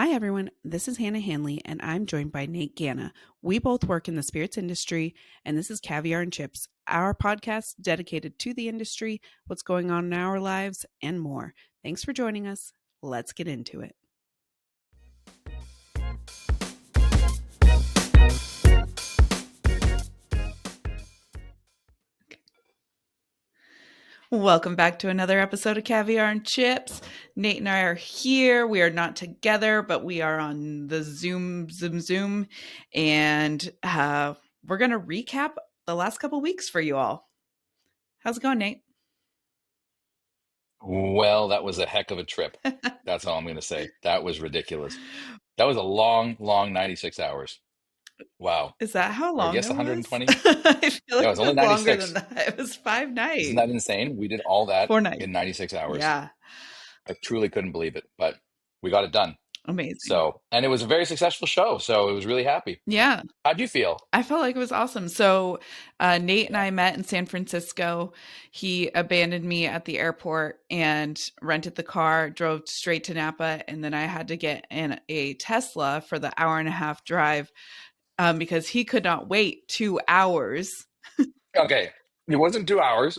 Hi, everyone. This is Hannah Hanley, and I'm joined by Nate Ganna. We both work in the spirits industry, and this is Caviar and Chips, our podcast dedicated to the industry, what's going on in our lives, and more. Thanks for joining us. Let's get into it. Welcome back to another episode of Caviar and Chips. Nate and I are here. We are not together, but we are on the Zoom, and we're going to recap the last couple weeks for you all. How's it going, Nate? Well, that was a heck of a trip. That's all I'm going to say. That was ridiculous. That was a long, long 96 hours. Wow. Is that how Or I long guess it was? 120. I feel No, like it it was only was longer than 96. that. It was 5 Isn't nights. that insane? We did all that 4 nights. in 96 hours. Yeah. I truly couldn't believe it, but we got it done. Amazing. So, and it was a very successful show. So it was really happy. Yeah. How'd you feel? I felt like it was awesome. So Nate and Yeah. I met in San Francisco. He abandoned me at the airport and rented the car, drove straight to Napa, and then I had to get in a Tesla for the hour and a half drive because he could not wait 2 hours. Okay. It wasn't 2 hours.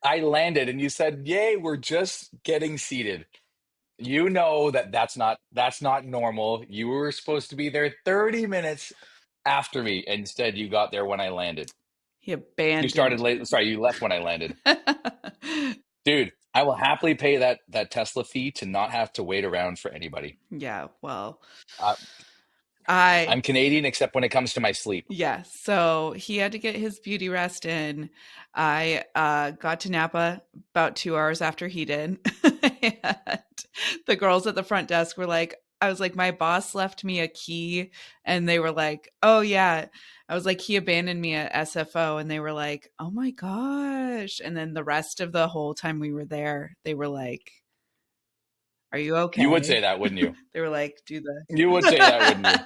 I landed and you said, "Yay, we're just getting seated." You know that's not normal. You were supposed to be there 30 minutes after me. Instead, you got there when I landed. He You started abandoned late. me. Sorry, you left when I landed. Dude, I will happily pay that Tesla fee to not have to wait around for anybody. Yeah, well, Uh, I I'm Canadian except when it comes to my sleep. yeah, so he had to get his beauty rest in. I got to Napa about 2 hours after he did. And the girls at the front desk were like, I was like, my boss left me a key, and they were like, oh yeah. I was like, he abandoned me at SFO, and they were like, oh my gosh. And then the rest of the whole time we were there, they were like, are you You would say okay? that, wouldn't you? They were like, do You would say that, wouldn't you?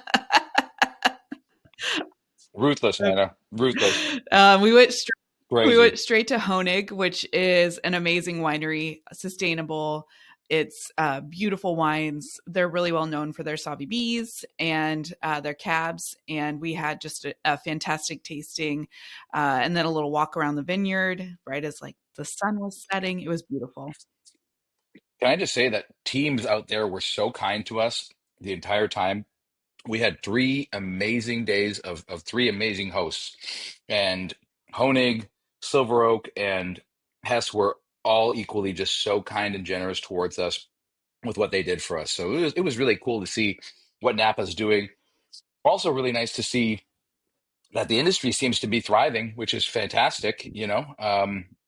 the Ruthless, Hannah. Ruthless. we went straight We Crazy. went straight to Honig, which is an amazing winery, sustainable. It's beautiful wines. They're really well known for their Sauvy Bees and their cabs. And we had just a fantastic tasting, and then a little walk around the vineyard, right as like the sun was setting. It was beautiful. Can I just say that teams out there were so kind to us the entire time? We had 3 amazing days of 3 amazing hosts, and Honig, Silver Oak, and Hess were all equally just so kind and generous towards us with what they did for us. So it was really cool to see what Napa's doing. Also, really nice to see that the industry seems to be thriving, which is fantastic.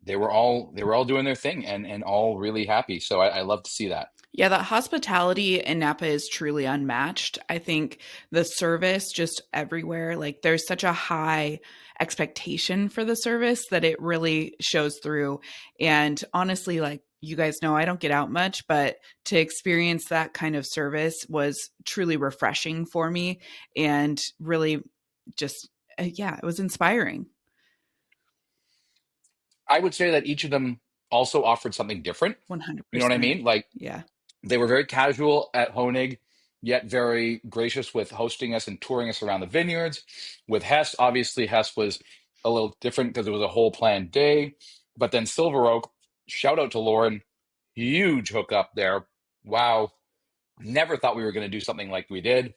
They were all doing their thing and all really happy. So I love to see that. Yeah, that hospitality in Napa is truly unmatched. I think the service just everywhere, like there's such a high expectation for the service that it really shows through. And honestly, like you guys know, I don't get out much, but to experience that kind of service was truly refreshing for me and really just, yeah, it was inspiring. I would say that each of them also offered something different. You know what I 100%. mean? Like Yeah. they were very casual at Honig, yet very gracious with hosting us and touring us around the vineyards. With Hess, obviously, Hess was a little different because it was a whole planned day. But then Silver Oak, shout out to Lauren, huge hookup there. Wow. Never thought we were going to do something like we did.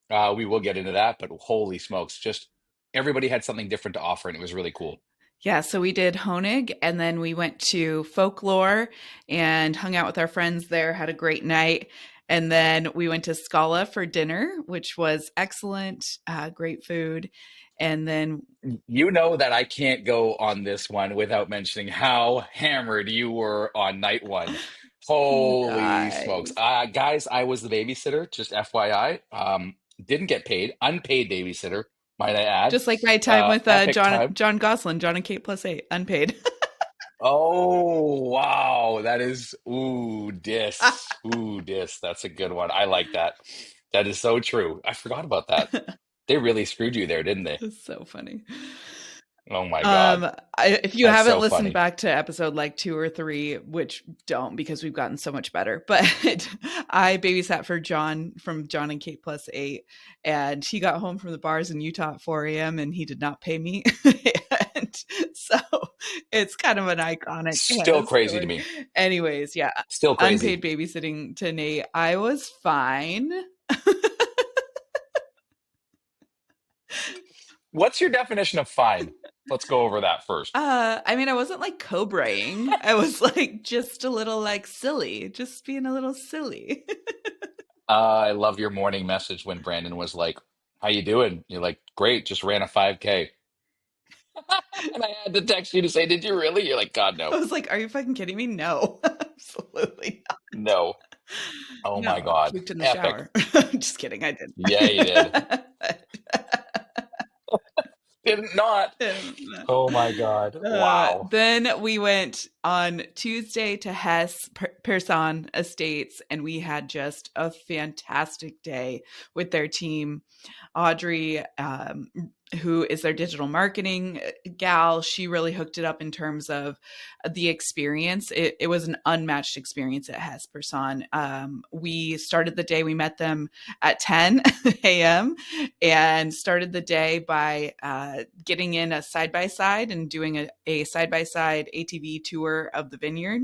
We will get into that, but holy smokes, just everybody had something different to offer, and it was really cool. Yeah, so we did Honig and then we went to Folklore and hung out with our friends there, had a great night. And then we went to Scala for dinner, which was excellent, great food. And then, You know that I can't go on this one without mentioning how hammered you were on night one. you Holy smokes. guys, Guys, I was the babysitter, just FYI. Didn't get paid, unpaid babysitter, might I add. just like my time with Epic time. John Goslin, John and Kate plus eight, unpaid. Oh, wow. That is, ooh, dis. Ooh, dis. That's a good one. I like that. That is so true. I forgot about that. They really screwed you there, didn't they? It's so funny. Oh my God. If you That's haven't so listened funny. back to episode like 2 or 3, which don't because we've gotten so much better, but I babysat for John from John and Kate plus 8, and he got home from the bars in Utah at 4 a.m. and he did not pay me. And so it's kind of an iconic Still crazy to story. me. Anyways, yeah, Still crazy. unpaid babysitting to Nate. I was fine. What's your definition of fine? Let's go over that first. I mean, I wasn't like cobraing. I was like just a little like silly, just being a little silly. I love your morning message when Brandon was like, "How you doing?" You're like, "Great, just ran a 5K." And I had to text you to say, "Did you really?" You're like, "God, I no, was like, are you fucking kidding me? No, absolutely not. no." Oh my No, God, puked in the epic. shower. Just kidding, I Yeah, you did. didn't. Did not. Oh my God. Wow. Then we went on Tuesday to Hess, Persson Estates, and we had just a fantastic day with their team. Audrey, who is their digital marketing gal, she really hooked it up in terms of the experience. It was an unmatched experience at Hess Person. We started the day, we met them at 10 a.m. and started the day by getting in a side by side and doing a side by side ATV tour of the vineyard.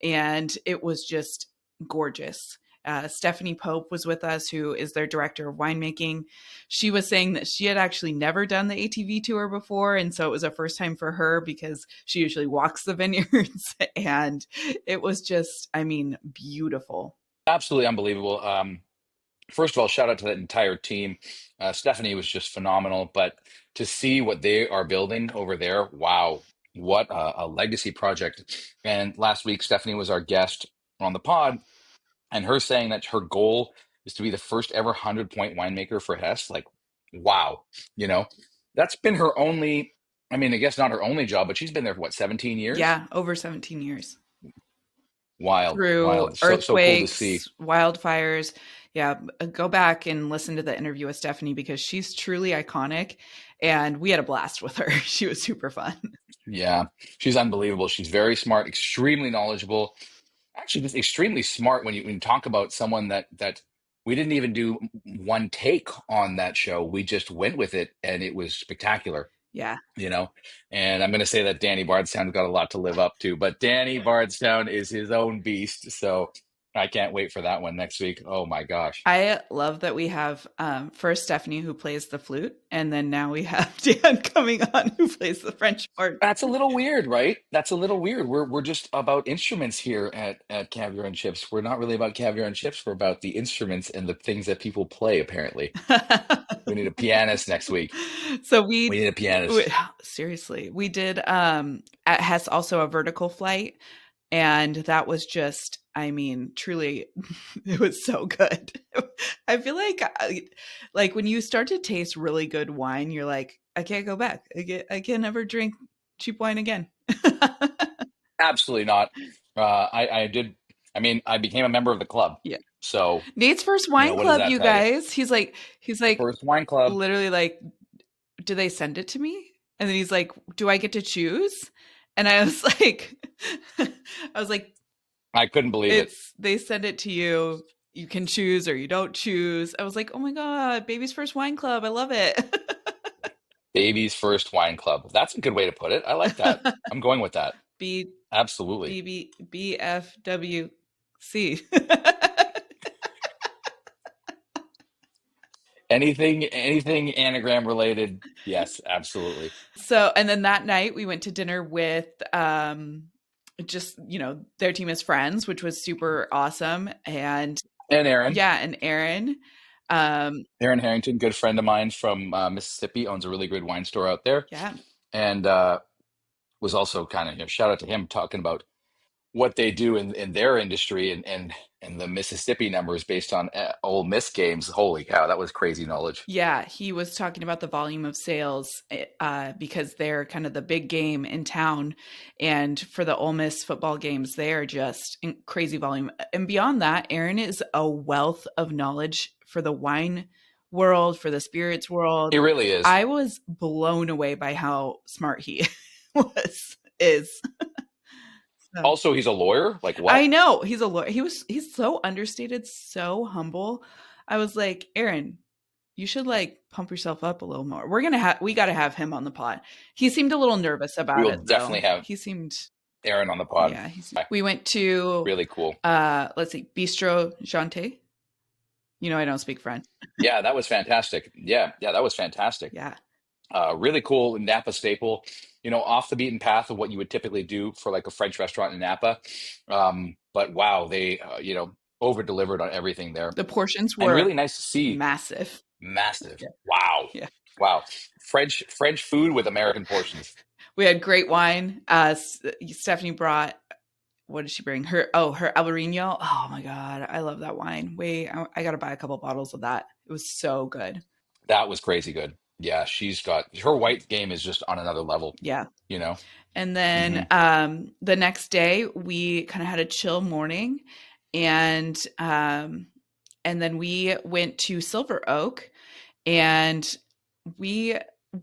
And it was just gorgeous. Stephanie Pope was with us, who is their director of winemaking. She was saying that she had actually never done the ATV tour before. And so it was a first time for her because she usually walks the vineyards. And it was just, I mean, beautiful. Absolutely unbelievable. First of all, shout out to that entire team. Stephanie was just phenomenal, but to see what they are building over there, wow, what a legacy project. And last week, Stephanie was our guest on the pod, and her saying that her goal is to be the first ever 100-point winemaker for Hess. Like, wow, you know, that's been her only, I mean, I guess not her only job, but she's been there for what, 17 years? Yeah, over 17 years. Wild, Through wild. So cool to see. earthquakes, wildfires. Yeah, go back and listen to the interview with Stephanie because she's truly iconic. And we had a blast with her. She was super fun. Yeah, she's unbelievable. She's very smart, extremely knowledgeable. Actually, just extremely smart when you talk about someone that we didn't even do one take on that show. We just went with it, and it was spectacular. Yeah. You know, and I'm going to say that Danny Bardstown's got a lot to live up to, but Danny Bardstown is his own beast. So I can't wait for that one next week. Oh my gosh. I love that we have first Stephanie who plays the flute, and then now we have Dan coming on who plays the French horn. That's a little weird, right? That's a little weird. We're just about instruments here at Caviar and Chips. We're not really about caviar and chips. We're about the instruments and the things that people play, apparently. We need a pianist next week. So We need a pianist. seriously, we did at Hess also a vertical flight, and that was just, I mean, truly, it was so good. I feel like when you start to taste really good wine, you're like, I can't go back. I can never drink cheap wine again. Absolutely not. I did. I mean, I became a member of the club. Yeah. So, Nate's first wine what does club, that you tell you? guys. He's like First wine club. literally like, do they send it to me? And then he's like, do I get to choose? And I was like, I was like, I couldn't believe it. they send it to you. You can choose or you don't choose. I was like, oh my God, baby's first wine club. I love it. Baby's first wine club. That's a good way to put it. I like that. I'm going with that. B Absolutely. B B B F W C. Anything anagram related. Yes, absolutely. So, and then that night we went to dinner with just, their team as friends, which was super awesome. And And Aaron, yeah, and Aaron. Um, Aaron Harrington, good friend of mine from Mississippi, owns a really good wine store out there, yeah. and was also kind of, shout out to him talking about what they do in their industry and the Mississippi numbers based on Ole Miss games. Holy cow, that was crazy knowledge. Yeah, he was talking about the volume of sales because they're kind of the big game in town. And for the Ole Miss football games, they are just in crazy volume. And beyond that, Aaron is a wealth of knowledge for the wine world, for the spirits world. He really is. I was blown away by how smart he was is. So Also, he's a lawyer. Like I what? know he's a lawyer. He's so understated, so humble. I was like, Aaron, you should like pump yourself up a little more. We got to have him on the pod. He seemed a little nervous We about will it though. definitely have He seemed Aaron on the pod. yeah, we went to Really cool. let's see, Bistro Jeanty. You know I don't speak French. Yeah, that was fantastic. Yeah, that was fantastic. Yeah. Really cool Napa staple. Off the beaten path of what you would typically do for like a French restaurant in Napa. But wow, they over delivered on everything there, The portions and were really nice to see. massive. Massive. Yeah. Wow, Yeah. wow. French food with American portions. We had great wine. Stephanie brought, what did she bring? Her Albarino. Oh my God. I love that wine. Wait, I got to buy a couple bottles of that. It was so good. That was crazy good. Yeah, she's got her white game is just on another level. Yeah. You know. And hmm then the next day we kind of had a chill morning, and then we went to Silver Oak, and we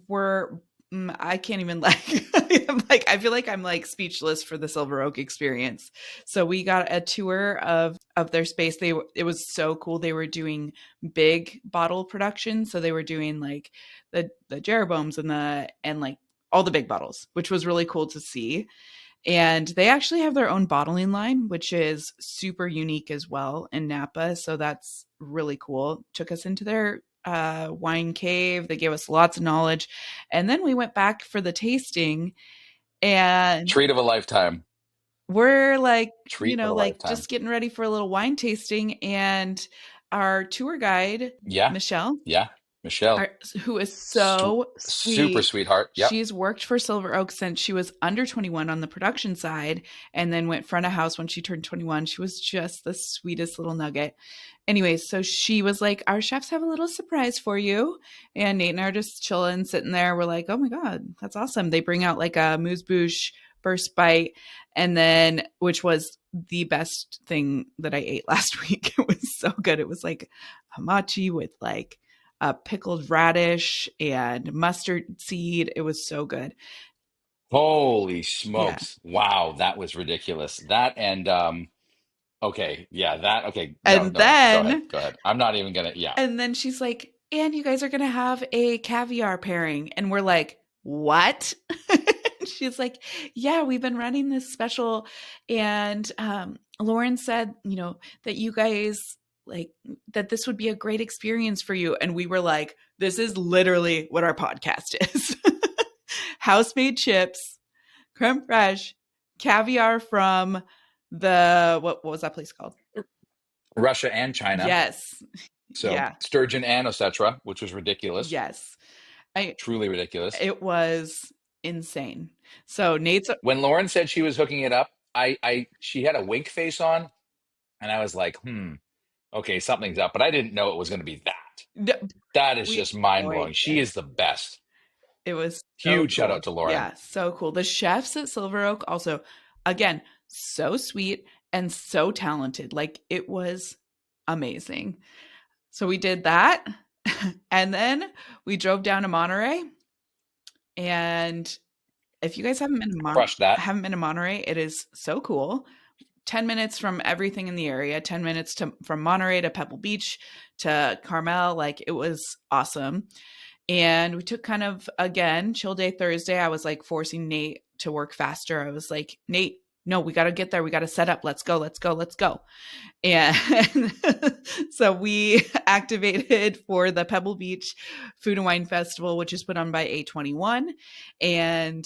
were I can't even like I'm like I feel like I'm like speechless for the Silver Oak experience. So we got a tour of their space. It was so cool. They were doing big bottle production, so they were doing like the Jeroboams and like all the big bottles, which was really cool to see. And they actually have their own bottling line, which is super unique as well in Napa. So that's really cool. Took us into their wine cave. They gave us lots of knowledge. And then we went back for the tasting, and Treat of a lifetime. we're like, Treat of a like lifetime. just getting ready for a little wine tasting. And our tour guide, Yeah, Michelle, yeah. Michelle, who is su so super sweet. sweetheart. Yep. She's worked for Silver Oak since she was under 21 on the production side, and then went front of house when she turned 21. She was just the sweetest little nugget. Anyways, so she was like, our chefs have a little surprise for you. And Nate and I are just chilling, sitting there. We're like, oh my God, that's awesome. They bring out like a moose bouche first bite, and then, which was the best thing that I ate last week. It was so good. It was like hamachi with like pickled radish and mustard seed. It was so good. Holy Yeah. smokes. Wow, that was ridiculous. That and okay, yeah, that okay. No, And no, go ahead. then Go ahead. I'm not even gonna, yeah. and then she's like, and you guys are gonna have a caviar pairing. And we're like, what? She's like, yeah, we've been running this special. And Lauren said, that you guys like that this would be a great experience for you. And we were like, this is literally what our podcast is. House made chips, creme fraiche, caviar from what was that place called? Russia and China. Yes. So Yeah. sturgeon and etc., which was ridiculous. Yes. I Truly ridiculous. It was insane. So Nate's When Lauren said she was hooking it up, she had a wink face on, and I was like, okay, something's up, but I didn't know it was going to be that. That is we just mind enjoyed blowing. She it. is the best. It was so Huge shout out cool. to Lauren. Yeah, so cool. The chefs at Silver Oak also, again, so sweet and so talented. Like it was amazing. So we did that. And then we drove down to Monterey. And if you guys Crushed that. haven't been to Monterey, it is so cool. 10 minutes from everything in the area, 10 minutes from Monterey to Pebble Beach to Carmel. Like it was awesome. And we took kind of, again, chill day Thursday. I was like forcing Nate to work faster. I was like, Nate, no, we got to get there. We got to set up. Let's go, let's go, let's go. And so we activated for the Pebble Beach Food and Wine Festival, which is put on by A21. And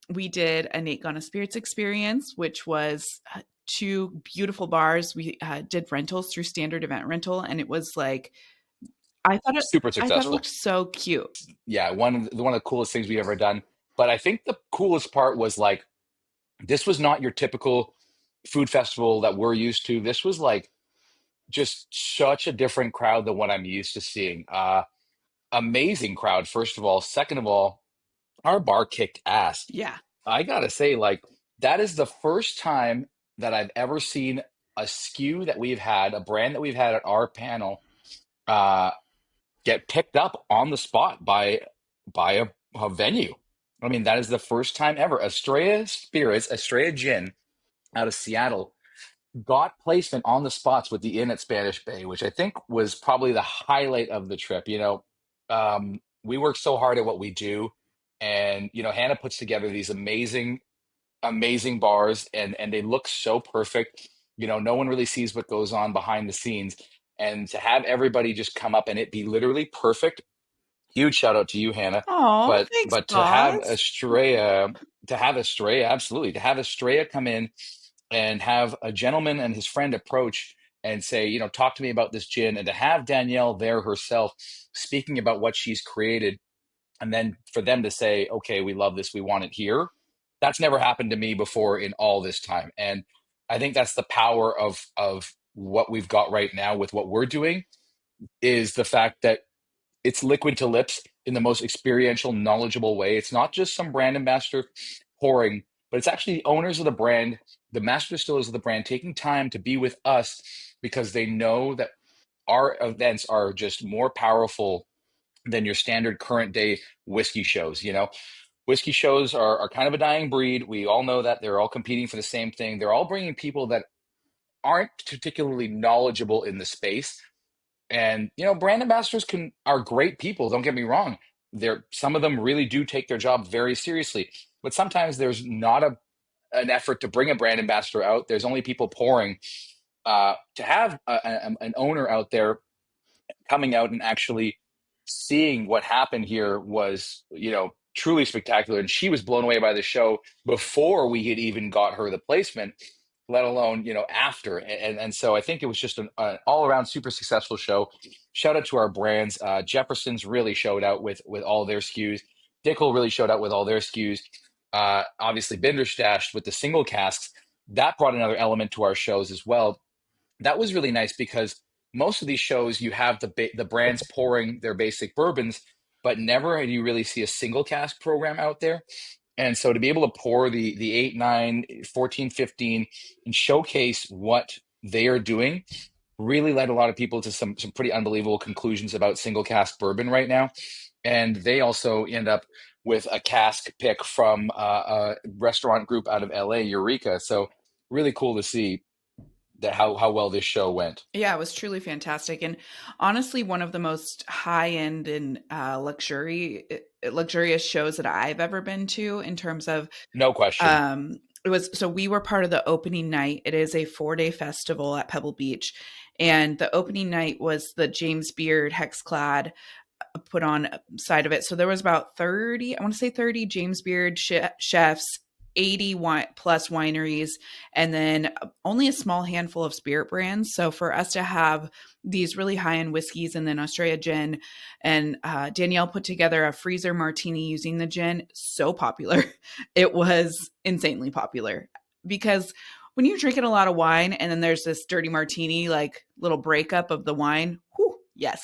we did a Nate Gonna Spirits experience, which was two beautiful bars. We did rentals through Standard Event Rental, and it was like Super I thought it successful. looked so cute. Yeah, one of the coolest things we've ever done. But I think the coolest part was like this was not your typical food festival that we're used to. This was like just such a different crowd than what I'm used to seeing. Amazing crowd, first of all. Second of all, our bar kicked ass. Yeah. I gotta say, like, that is the first time that I've ever seen a SKU that we've had, a brand that we've had at our panel uh, get picked up on the spot by a venue. I mean, that is the first time ever. Astraea Spirits, Astraea Gin out of Seattle got placement on the spots with the inn at Spanish Bay, which I think was probably the highlight of the trip. We work so hard at what we do, and Hannah puts together these amazing bars, and they look so perfect. No one really sees what goes on behind the scenes, and to have everybody just come up and it be literally perfect. Huge shout out to you, Hannah. Oh, But thanks, but boss. To have Estrella, absolutely, to have Estrella come in and have a gentleman and his friend approach and say, talk to me about this gin, and to have Danielle there herself speaking about what she's created, and then for them to say, okay, we love this, we want it here. That's never happened to me before in all this time. And I think that's the power of what we've got right now with what we're doing, is the fact that it's liquid to lips in the most experiential, knowledgeable way. It's not just some brand ambassador pouring, but it's actually the owners of the brand, the master distillers of the brand, taking time to be with us because they know that our events are just more powerful than your standard current day whiskey shows. Whiskey shows are kind of a dying breed. We all know that. They're all competing for the same thing. They're all bringing people that aren't particularly knowledgeable in the space, and brand ambassadors are great people. Don't get me wrong. Some of them really do take their job very seriously, but sometimes there's not an effort to bring a brand ambassador out. There's only people pouring. To have an owner out there coming out and actually seeing what happened here was, truly spectacular. And she was blown away by the show before we had even got her the placement, let alone, after. And so I think it was just an all around super successful show. Shout out to our brands. Jefferson's really showed out with all their SKUs. Dickel really showed out with all their SKUs. Obviously, Binderstash with the single casks. That brought another element to our shows as well. That was really nice because most of these shows you have the brands pouring their basic bourbons, but never do you really see a single cask program out there. And so to be able to pour the 8, 9, 14, 15 and showcase what they are doing really led a lot of people to some pretty unbelievable conclusions about single cask bourbon right now. And they also end up with a cask pick from a restaurant group out of LA, Eureka. So really cool to see that how well this show went. Yeah, it was truly fantastic, and honestly, one of the most high end and luxurious shows that I've ever been to in terms of. No question. It was so we were part of the opening night. It is a 4-day festival at Pebble Beach, and the opening night was the James Beard Hexclad put on side of it. So there was about 30, I want to say 30 James Beard chefs, 80 plus wineries, and then only a small handful of spirit brands. So for us to have these really high-end whiskeys and then Astraea gin, and Danielle put together a freezer martini using the gin, so popular. It was insanely popular because when you're drinking a lot of wine and then there's this dirty martini, like little breakup of the wine, whew, yes.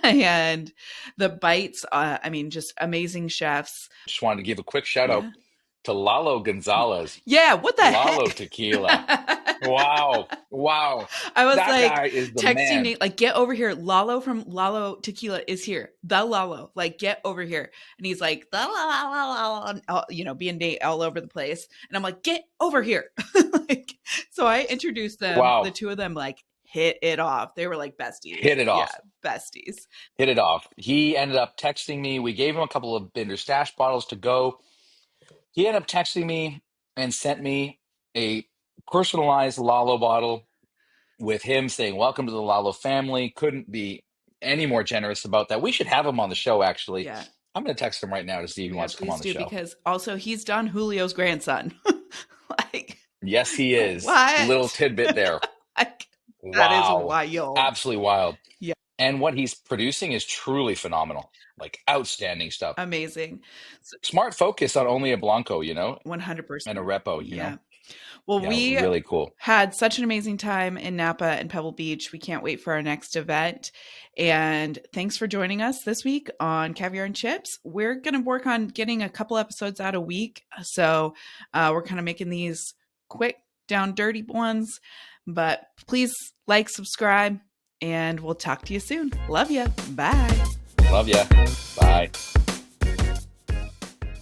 And the bites, I mean, just amazing chefs. Just wanted to give a quick shout out Yeah. to Lalo Gonzalez, Yeah, what the Lalo heck? Tequila. Wow. Wow. I was That like guy is the texting man. Nate, like, get over here. Lalo from Lalo Tequila is here. The Lalo, like, get over here. And he's like, the Lalo, being Nate all over the place. And I'm like, get over here. Like, so I introduced them, the Wow. two of them, like, hit it off. They were like besties. Hit it Yeah, off. besties. Hit it off. He ended up texting me. We gave him a couple of Binder Stash bottles to go. He ended up texting me and sent me a personalized Lalo bottle with him saying, welcome to the Lalo family. Couldn't be any more generous about that. We should have him on the show, actually. Yeah. I'm going to text him right now to see if he Yeah, wants to come please on the do, show. because also he's Don Julio's grandson. Like, Yes, he is. Little what? tidbit there. Like, that is Wow. wild. Absolutely wild. Yeah, And what he's producing is truly phenomenal. Like outstanding stuff. amazing. Smart focus on only a Blanco, 100%. and a Repo. Yeah. Well, Yeah, we really cool. had such an amazing time in Napa and Pebble Beach. We can't wait for our next event. And thanks for joining us this week on Caviar and Chips. We're going to work on getting a couple episodes out a week. So we're kind of making these quick, down, dirty ones. But please like, subscribe, and we'll talk to you soon. Love ya. Bye. Love ya. Bye.